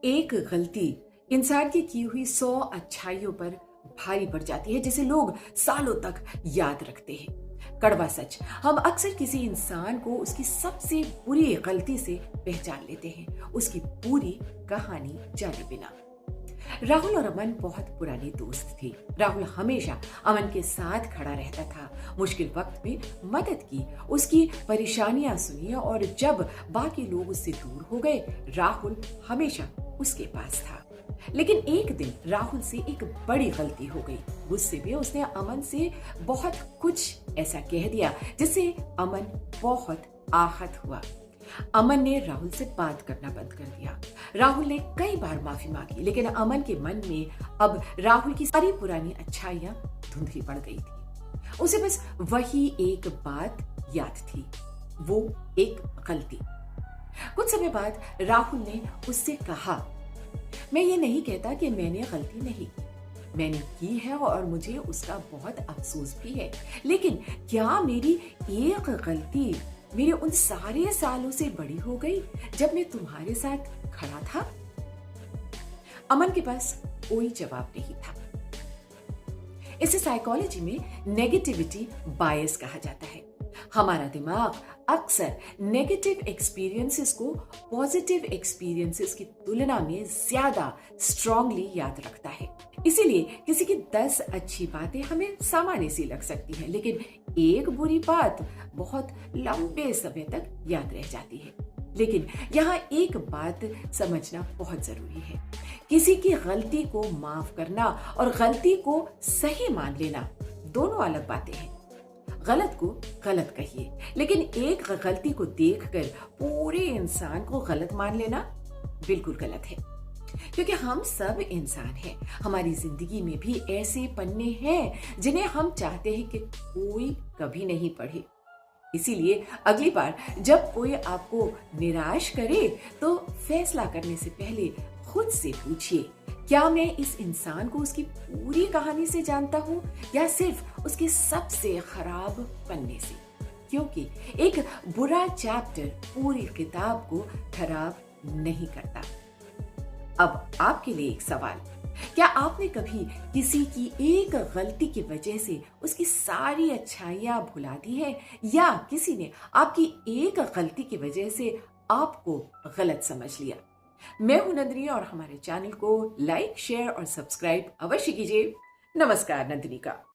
एक गलती इंसान की हुई 100 अच्छाइयों पर भारी पड़ जाती है, जिसे लोग सालों तक याद रखते हैं। कड़वा सच, हम अक्सर किसी इंसान को उसकी सबसे बुरी गलती से पहचान लेते हैं, उसकी पूरी कहानी जाने बिना। राहुल और अमन बहुत पुराने दोस्त थे। राहुल हमेशा अमन के साथ खड़ा रहता था, मुश्किल वक्त में मदद की, उसकी परेशानियां सुनी, और जब बाकी लोग उससे दूर हो गए, राहुल हमेशा उसके पास था। लेकिन एक दिन राहुल से एक बड़ी गलती हो गई। गुस्से में उसने अमन से बहुत कुछ ऐसा कह दिया जिससे अमन बहुत आहत हुआ। अमन ने राहुल से बात करना बंद कर दिया। राहुल ने कई बार माफी मांगी, लेकिन अमन के मन में अब राहुल की सारी पुरानी अच्छाइयां धुंधली पड़ गई थी। उसे बस वही एक बात याद थी, वो एक गलती। कुछ समय बाद राहुल ने उससे कहा, मैं ये नहीं कहता कि मैंने गलती नहीं की, मैंने की है और मुझे उसका बहुत अफसोस भी है, लेकिन क्या मेरी एक गलती मेरे उन सारे सालों से बड़ी हो गई जब मैं तुम्हारे साथ खड़ा था? अमन के पास कोई जवाब नहीं था। इसे साइकोलॉजी में नेगेटिविटी बायस कहा जाता है। हमारा दिमाग अक्सर नेगेटिव एक्सपीरियंसेस को पॉजिटिव एक्सपीरियंसेस की तुलना में ज्यादा स्ट्रांगली याद रखता है। इसीलिए किसी की 10 अच्छी बातें हमें सामान्य सी लग सकती हैं, लेकिन एक बुरी बात बहुत लंबे समय तक याद रह जाती है। लेकिन यहाँ एक बात समझना बहुत जरूरी है। किसी की गलती को माफ करना और गलती को सही मान लेना दोनों अलग बातें हैं। गलत को गलत कहिए, लेकिन एक गलती को देखकर पूरे इंसान को गलत मान लेना बिल्कुल गलत है। क्योंकि हम सब इंसान हैं, हमारी जिंदगी में भी ऐसे पन्ने हैं जिन्हें हम चाहते हैं कि कोई कभी नहीं पढ़े। इसीलिए अगली बार जब कोई आपको निराश करे, तो फैसला करने से पहले खुद से पूछिए, क्या मैं इस इंसान को उसकी पूरी कहानी से जानता हूँ या सिर्फ उसके सबसे खराब पन्ने से? क्योंकि एक बुरा चैप्टर पूरी किताब को खराब नहीं करता। अब आपके लिए एक सवाल, क्या आपने कभी किसी की एक गलती की वजह से उसकी सारी अच्छाइयां भुला दी है, या किसी ने आपकी एक गलती की वजह से आपको गलत समझ लिया? मैं हूं नंदिनी और हमारे चैनल को लाइक, शेयर और सब्सक्राइब अवश्य कीजिए। नमस्कार नंदिनी का।